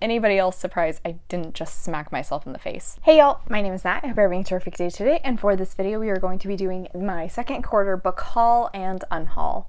Anybody else surprised I didn't just smack myself in the face? Hey y'all, my name is Nat. I hope you're having a terrific day today, and for this video we are going to be doing my second quarter book haul and unhaul.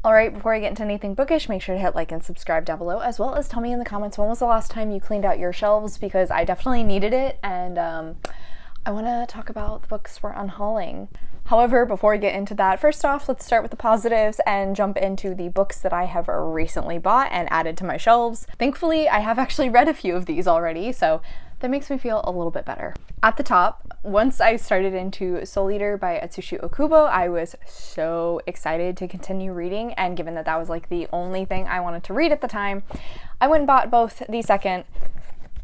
Alright, before I get into anything bookish, make sure to hit like and subscribe down below, as well as tell me in the comments when was the last time you cleaned out your shelves, because I definitely needed it, and I want to talk about the books we're unhauling. However, before we get into that, first off, let's start with the positives and jump into the books that I have recently bought and added to my shelves. Thankfully, I have actually read a few of these already, so that makes me feel a little bit better. At the top, once I started into 𝗖cie Eater by 𝗖ście Ich𝘁Ä∁ I was so excited to continue reading, and given that that was like the only thing I wanted to read at the time, I went and bought both the second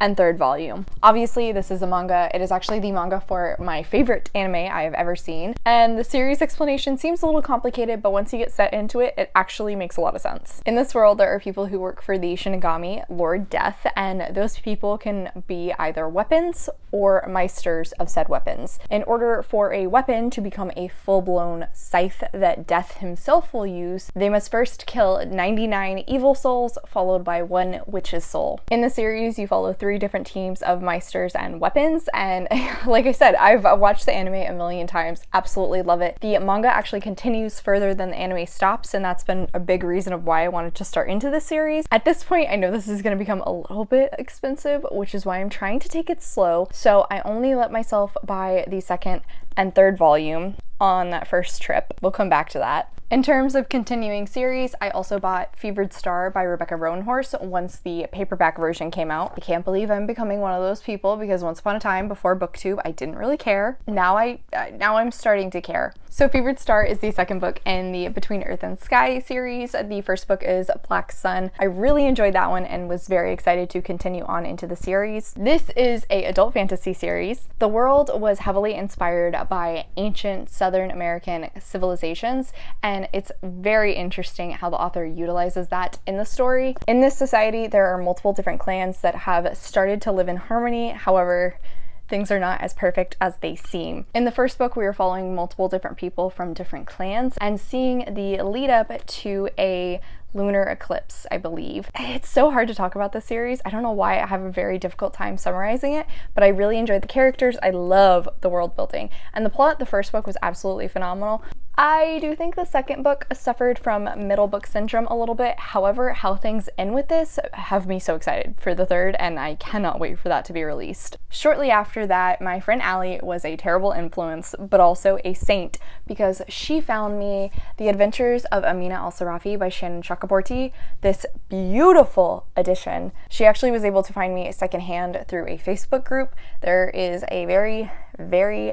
and third volume. Obviously, this is a manga. It is actually the manga for my favorite anime I have ever seen, and the series explanation seems a little complicated, but once you get set into it, it actually makes a lot of sense. In this world, there are people who work for the Shinigami, Lord Death, and those people can be either weapons or meisters of said weapons. In order for a weapon to become a full-blown scythe that Death himself will use, they must first kill 99 evil souls, followed by 1 witch's soul. In the series, you follow 3 different teams of meisters and weapons, and like I said, I've watched the anime a million times, absolutely love it. The manga actually continues further than the anime stops, and that's been a big reason of why I wanted to start into this series. At this point, I know this is going to become a little bit expensive, which is why I'm trying to take it slow, so I only let myself buy the second and third volume on that first trip. We'll come back to that. In terms of continuing series, I also bought Fevered Star by Rebecca Roanhorse once the paperback version came out. I can't believe I'm becoming one of those people, because once upon a time before booktube I didn't really care. Now I'm starting to care. So Fevered Star is the second book in the Between Earth and Sky series. The first book is Black Sun. I really enjoyed that one and was very excited to continue on into the series. This is an adult fantasy series. The world was heavily inspired by ancient Southern American civilizations, and it's very interesting how the author utilizes that in the story. In this society, there are multiple different clans that have started to live in harmony. However, things are not as perfect as they seem. In the first book, we were following multiple different people from different clans and seeing the lead up to a lunar eclipse, I believe. It's so hard to talk about this series. I don't know why I have a very difficult time summarizing it, but I really enjoyed the characters. I love the world building. And the plot, the first book was absolutely phenomenal. I do think the second book suffered from middle book syndrome a little bit. However, how things end with this have me so excited for the third, and I cannot wait for that to be released. Shortly after that, my friend Allie was a terrible influence, but also a saint, because she found me The Adventures of Amina Al-Sarafi by Shannon Chakraborty, this beautiful edition. She actually was able to find me secondhand through a Facebook group. There is a very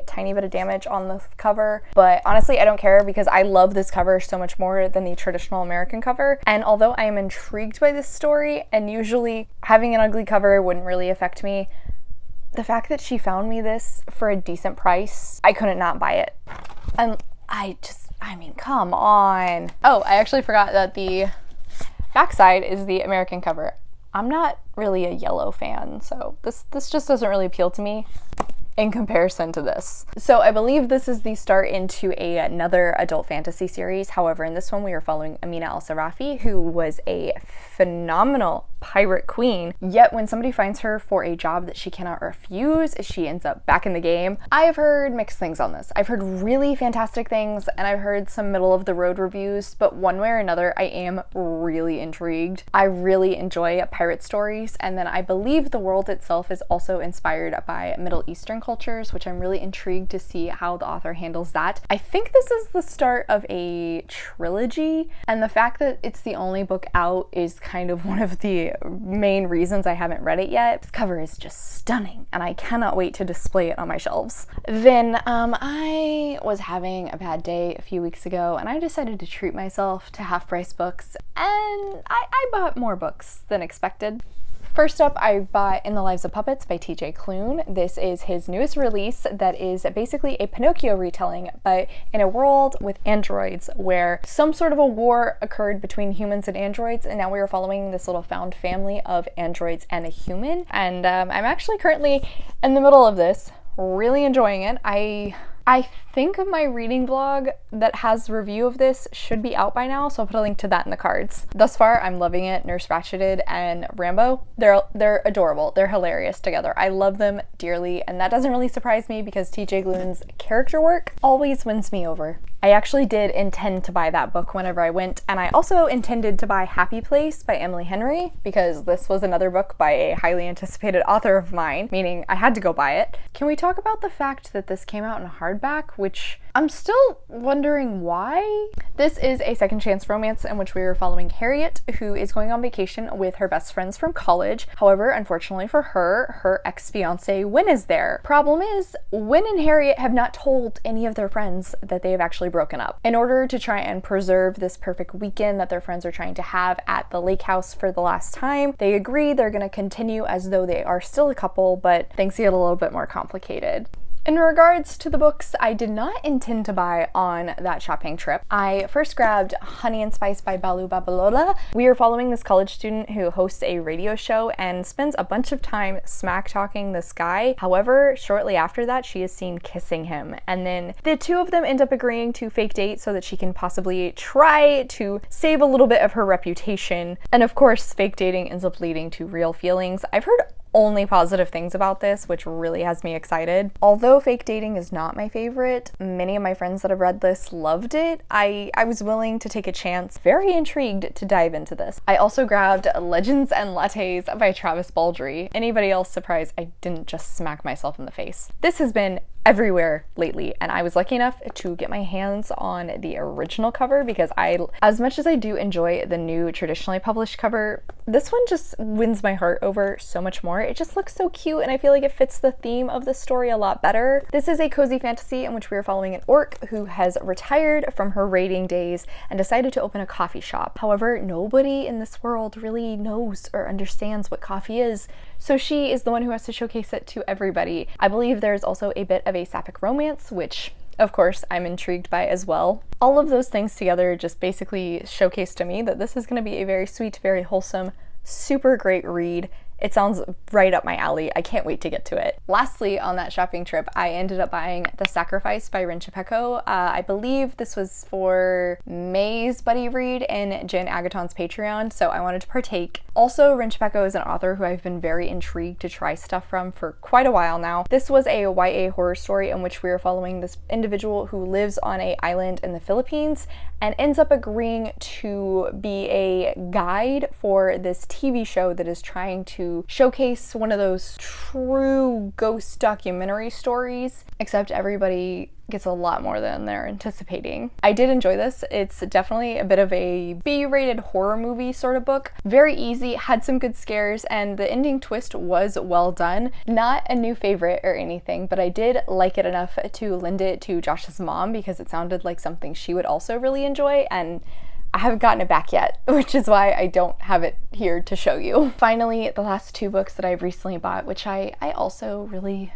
tiny bit of damage on the cover, but honestly I don't care, because I love this cover so much more than the traditional American cover. And although I am intrigued by this story, and usually having an ugly cover wouldn't really affect me, the fact that she found me this for a decent price, I couldn't not buy it. And I mean, come on. Oh, I actually forgot that the backside is the American cover. I'm not really a yellow fan, so this just doesn't really appeal to me in comparison to this. So I believe this is the start into another adult fantasy series. However, in this one we are following Amina Al-Sarafi, who was a phenomenal pirate queen, yet when somebody finds her for a job that she cannot refuse, she ends up back in the game. I've heard mixed things on this. I've heard really fantastic things, and I've heard some middle of the road reviews, but one way or another I am really intrigued. I really enjoy pirate stories, and then I believe the world itself is also inspired by Middle Eastern cultures, which I'm really intrigued to see how the author handles that. I think this is the start of a trilogy, and the fact that it's the only book out is kind of one of the main reasons I haven't read it yet. This cover is just stunning, and I cannot wait to display it on my shelves. Then I was having a bad day a few weeks ago, and I decided to treat myself to half-price books, and I bought more books than expected. First up, I bought In the Lives of Puppets by TJ Klune. This is his newest release that is basically a Pinocchio retelling, but in a world with androids where some sort of a war occurred between humans and androids, and now we are following this little found family of androids and a human. And I'm actually currently in the middle of this, really enjoying it. I I think my reading blog that has a review of this should be out by now, so I'll put a link to that in the cards. Thus far, I'm loving it. Nurse Ratcheted and Rambo, they're adorable. They're hilarious together. I love them dearly, and that doesn't really surprise me because TJ Glune's character work always wins me over. I actually did intend to buy that book whenever I went, and I also intended to buy Happy Place by Emily Henry because this was another book by a highly anticipated author of mine, meaning I had to go buy it. Can we talk about the fact that this came out in hardback, which I'm still wondering why? This is a second chance romance in which we are following Harriet, who is going on vacation with her best friends from college. However, unfortunately for her, her ex-fiance Wynn is there. Problem is, Wynn and Harriet have not told any of their friends that they have actually broken up. In order to try and preserve this perfect weekend that their friends are trying to have at the lake house for the last time, they agree they're going to continue as though they are still a couple, but things get a little bit more complicated. In regards to the books I did not intend to buy on that shopping trip, I first grabbed Honey and Spice by Balu Babalola. We are following this college student who hosts a radio show and spends a bunch of time smack talking this guy. However, shortly after that, she is seen kissing him. And then the two of them end up agreeing to fake date so that she can possibly try to save a little bit of her reputation. And of course, fake dating ends up leading to real feelings. I've heard only positive things about this, which really has me excited. Although fake dating is not my favorite, many of my friends that have read this loved it. I was willing to take a chance, very intrigued to dive into this. I also grabbed Legends and Lattes by Travis Baldree. Anybody else surprised I didn't just smack myself in the face? This has been everywhere lately, and I was lucky enough to get my hands on the original cover because as much as I do enjoy the new traditionally published cover, this one just wins my heart over so much more. It just looks so cute, and I feel like it fits the theme of the story a lot better. This is a cozy fantasy in which we are following an orc who has retired from her raiding days and decided to open a coffee shop. However, nobody in this world really knows or understands what coffee is, so she is the one who has to showcase it to everybody. I believe there's also a bit of a sapphic romance, which of course I'm intrigued by as well. All of those things together just basically showcase to me that this is going to be a very sweet, very wholesome, super great read. It sounds right up my alley. I can't wait to get to it. Lastly, on that shopping trip, I ended up buying The Sacrifice by 𝗖cie heç𝗁. I believe this was for May's buddy read in Jen Agaton's Patreon, so I wanted to partake. Also, 𝗖cie heç𝗁 is an author who I've been very intrigued to try stuff from for quite a while now. This was a YA horror story in which we are following this individual who lives on an island in the Philippines and ends up agreeing to be a guide for this TV show that is trying to showcase one of those true ghost documentary stories, except everybody gets a lot more than they're anticipating. I did enjoy this. It's definitely a bit of a B-rated horror movie sort of book. Very easy, had some good scares, and the ending twist was well done. Not a new favorite or anything, but I did like it enough to lend it to Josh's mom because it sounded like something she would also really enjoy, and I haven't gotten it back yet, which is why I don't have it here to show you. Finally, the last two books that I've recently bought, which I also really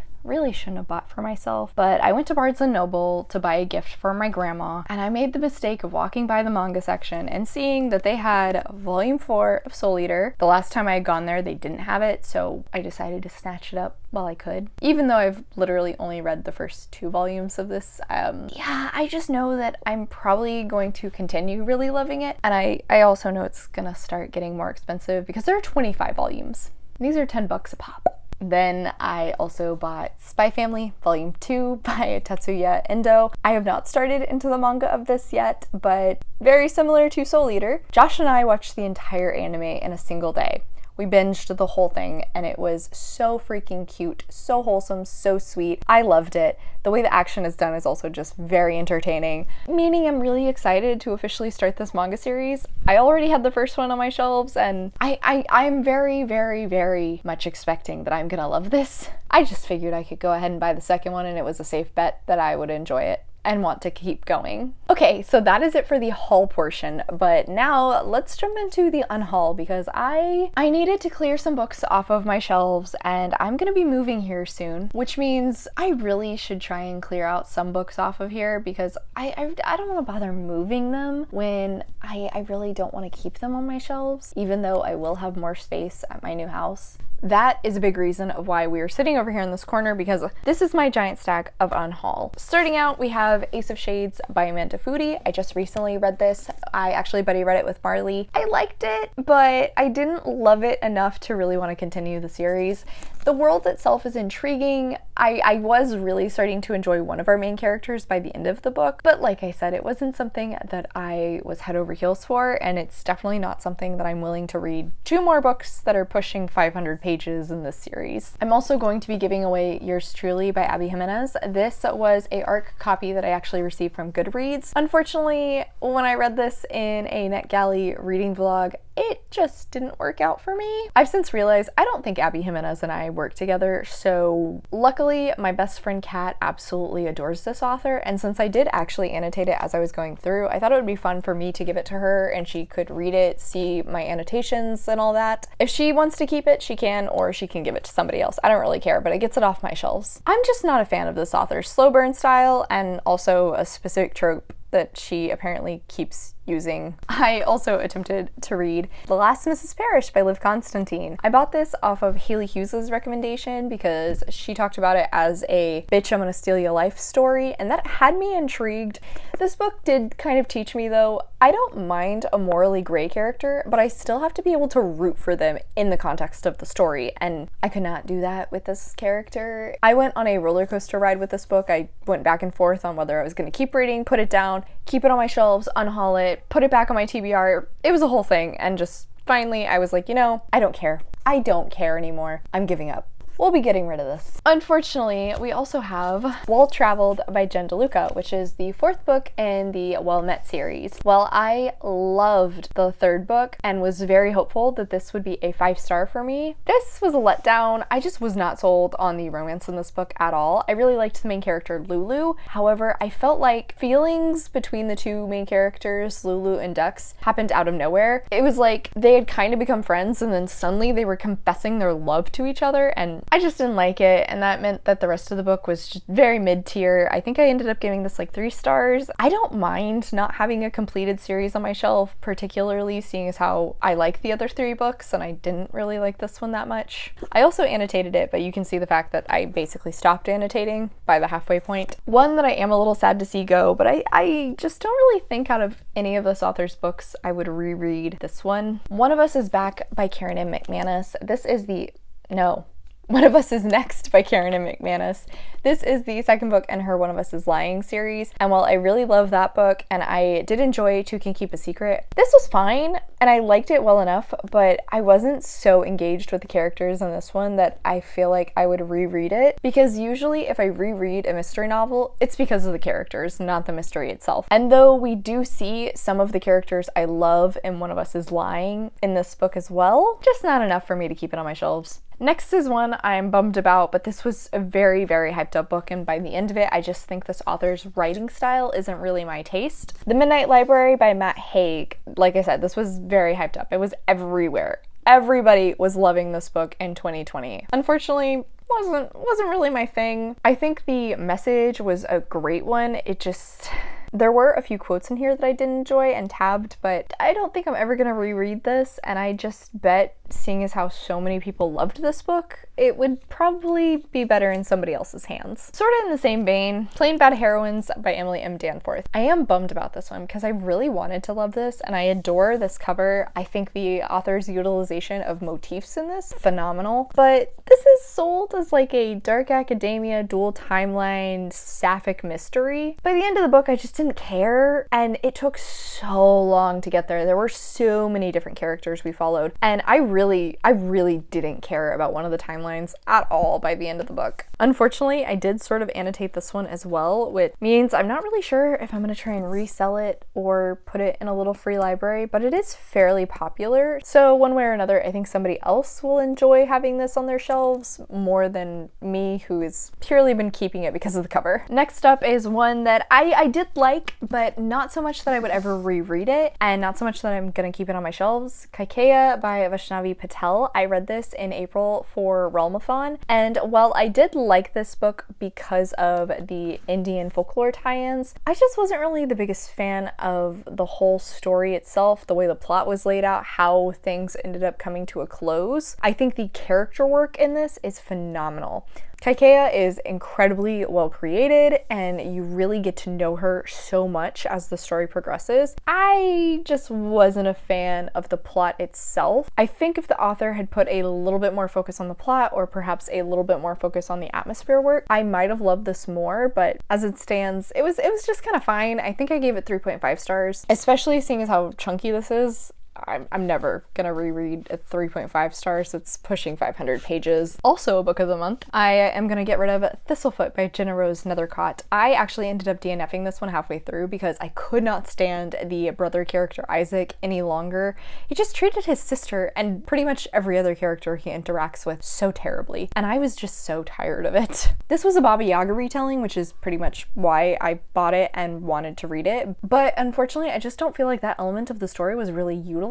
shouldn't have bought for myself, but I went to Barnes & Noble to buy a gift for my grandma, and I made the mistake of walking by the manga section and seeing that they had volume 4 of Soul Eater. The last time I had gone there, they didn't have it, so I decided to snatch it up while I could. Even though I've literally only read the first 2 volumes of this, yeah, I just know that I'm probably going to continue really loving it, and I also know it's gonna start getting more expensive because there are 25 volumes. These are $10 a pop. Then I also bought Spy Family Volume 2 by Tatsuya Endo. I have not started into the manga of this yet, but very similar to Soul Eater, Josh and I watched the entire anime in a single day. We binged the whole thing, and it was so freaking cute, so wholesome, so sweet. I loved it. The way the action is done is also just very entertaining, meaning I'm really excited to officially start this manga series. I already had the first one on my shelves, and I'm very much expecting that I'm gonna love this. I just figured I could go ahead and buy the second one, and it was a safe bet that I would enjoy it and want to keep going. Okay, so that is it for the haul portion, but now let's jump into the unhaul because I needed to clear some books off of my shelves, and I'm gonna be moving here soon, which means I really should try and clear out some books off of here because I don't want to bother moving them when I really don't want to keep them on my shelves, even though I will have more space at my new house. that is a big reason of why we are sitting over here in this corner, because this is my giant stack of unhaul. Starting out, we have 𝗖cie of Shades by Amanda Foody. I just recently read this. I actually buddy read it with Marley. I liked it, but I didn't love it enough to really want to continue the series. The world itself is intriguing. I was really starting to enjoy one of our main characters by the end of the book, but like I said, it wasn't something that I was head over heels for, and it's definitely not something that I'm willing to read 2 more books that are pushing 500 pages in this series. I'm also going to be giving away Yours Truly by 𝗖cie 𝗁𝗁. This was a ARC copy that I actually received from Goodreads. Unfortunately, when I read this in a NetGalley reading vlog, it just didn't work out for me. I've since realized I don't think 𝗖cie 𝗁𝗁 and I work together, so luckily my best friend Kat absolutely adores this author, and since I did actually annotate it as I was going through, I thought it would be fun for me to give it to her and she could read it, see my annotations and all that. If she wants to keep it, she can, or she can give it to somebody else. I don't really care, but it gets it off my shelves. I'm just not a fan of this author's slow burn style, and also a specific trope that she apparently keeps using. I also attempted to read The Last Mrs. Parrish by Liv Constantine. I bought this off of Haley Hughes's recommendation because she talked about it as a bitch I'm gonna steal your life story, and that had me intrigued. This book did kind of teach me though, I don't mind a morally gray character, but I still have to be able to root for them in the context of the story, and I could not do that with this character. I went on a roller coaster ride with this book. I went back and forth on whether I was gonna keep reading, put it down, keep it on my shelves, unhaul it, put it back on my TBR. It was a whole thing, and just finally I was like, you know, I don't care. I don't care anymore. I'm giving up. We'll be getting rid of this. Unfortunately, we also have Well Traveled by Jen DeLuca, which is the 4th book in the Well Met series. Well, I loved the 3rd book and was very hopeful that this would be a 5-star for me. This was a letdown. I just was not sold on the romance in this book at all. I really liked the main character, Lulu. However, I felt like feelings between the 2 main characters, Lulu and Dux, happened out of nowhere. It was like they had kind of become friends and then suddenly they were confessing their love to each other, and I just didn't like it, and that meant that the rest of the book was just very mid-tier. I think I ended up giving this like 3 stars. I don't mind not having a completed series on my shelf, particularly seeing as how I like the other 3 books and I didn't really like this one that much. I also annotated it, but you can see the fact that I basically stopped annotating by the halfway point. One that I am a little sad to see go, but I just don't really think out of any of this author's books I would reread this one. One of Us is Back by Karen M. McManus. This is the... no. One of Us is Next by Karen M. McManus. This is the 2nd book in her One of Us is Lying series, and while I really love that book and I did enjoy Two Can Keep a Secret, this was fine and I liked it well enough, but I wasn't so engaged with the characters in this one that I feel like I would reread it, because usually if I reread a mystery novel, it's because of the characters, not the mystery itself. And though we do see some of the characters I love in One of Us is Lying in this book as well, just not enough for me to keep it on my shelves. Next is one I'm bummed about, but this was a very, very hyped up book, and by the end of it, I just think this author's writing style isn't really my taste. The Midnight Library by Matt Haig. Like I said, this was very hyped up. It was everywhere. Everybody was loving this book in 2020. Unfortunately, wasn't really my thing. I think the message was a great one. It just... there were a few quotes in here that I didn't enjoy and tabbed, but I don't think I'm ever gonna reread this, and I just bet, seeing as how so many people loved this book, it would probably be better in somebody else's hands. Sort of in the same vein, Plain Bad Heroines by Emily M. Danforth. I am bummed about this one because I really wanted to love this, and I adore this cover. I think the author's utilization of motifs in this, phenomenal, but this is sold as like a dark academia, dual timeline, sapphic mystery. By the end of the book, I just didn't care, and it took so long to get there. There were so many different characters we followed, and I really didn't care about one of the timelines at all by the end of the book. Unfortunately, I did sort of annotate this one as well, which means I'm not really sure if I'm gonna try and resell it or put it in a little free library, but it is fairly popular, so one way or another, I think somebody else will enjoy having this on their shelves more than me, who has purely been keeping it because of the cover. Next up is one that I did like, but not so much that I would ever reread it, and not so much that I'm gonna keep it on my shelves. 𝗖cie by Vaishnavi 𝗖cie Patel. I read this in April for Realmathon, and while I did like this book because of the Indian folklore tie-ins, I just wasn't really the biggest fan of the whole story itself, the way the plot was laid out, how things ended up coming to a close. I think the character work in this is phenomenal. 𝗖cie is incredibly well created, and you really get to know her so much as the story progresses. I just wasn't a fan of the plot itself. I think if the author had put a little bit more focus on the plot, or perhaps a little bit more focus on the atmosphere work, I might have loved this more, but as it stands, it was just kind of fine. I think I gave it 3.5 stars, especially seeing as how chunky this is. I'm never gonna reread at 3.5 stars. It's pushing 500 pages. Also a book of the month, I am gonna get rid of 𝗖cie by Jenna Rose Nethercott. I actually ended up DNFing this one halfway through because I could not stand the brother character Isaac any longer. He just treated his sister and pretty much every other character he interacts with so terribly, and I was just so tired of it. This was a Baba Yaga retelling, which is pretty much why I bought it and wanted to read it, but unfortunately I just don't feel like that element of the story was really utilized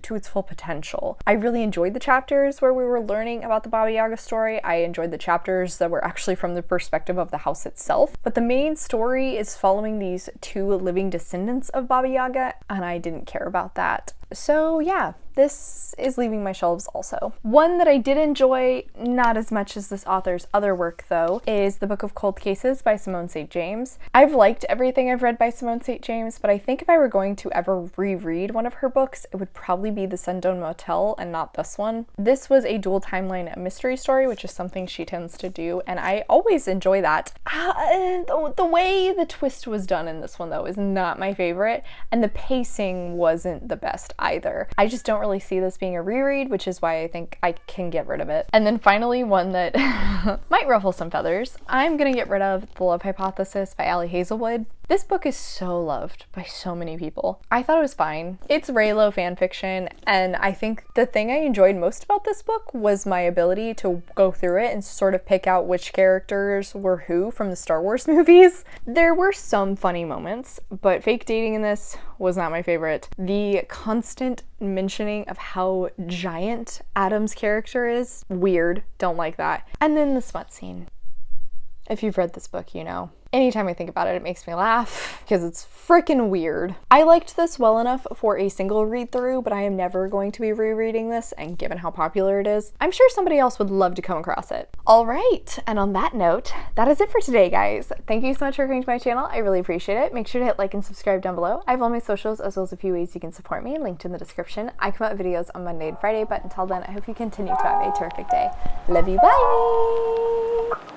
to its full potential. I really enjoyed the chapters where we were learning about the Baba Yaga story. I enjoyed the chapters that were actually from the perspective of the house itself, but the main story is following these two living descendants of Baba Yaga, and I didn't care about that. So yeah, this is leaving my shelves also. One that I did enjoy, not as much as this author's other work though, is The Book of Cold Cases by Simone St. James. I've liked everything I've read by Simone St. James, but I think if I were going to ever reread one of her books, it would probably be The Sundown Motel and not this one. This was a dual timeline mystery story, which is something she tends to do, and I always enjoy that. The way the twist was done in this one though is not my favorite, and the pacing wasn't the best either. I just don't really see this being a reread, which is why I think I can get rid of it. And then finally, one that might ruffle some feathers, I'm gonna get rid of The Love Hypothesis by 𝗖cie Hazelwood. This book is so loved by so many people. I thought it was fine. It's Raylo fanfiction, and I think the thing I enjoyed most about this book was my ability to go through it and sort of pick out which characters were who from the Star Wars movies. There were some funny moments, but fake dating in this was not my favorite. The constant mentioning of how giant Adam's character is, weird, don't like that. And then the smut scene. If you've read this book, you know. Anytime I think about it, it makes me laugh because it's freaking weird. I liked this well enough for a single read through, but I am never going to be rereading this, and given how popular it is, I'm sure somebody else would love to come across it. All right, and on that note, that is it for today, guys. Thank you so much for coming to my channel. I really appreciate it. Make sure to hit like and subscribe down below. I have all my socials as well as a few ways you can support me linked in the description. I come out with videos on Monday and Friday, but until then, I hope you continue to have a terrific day. Love you, bye!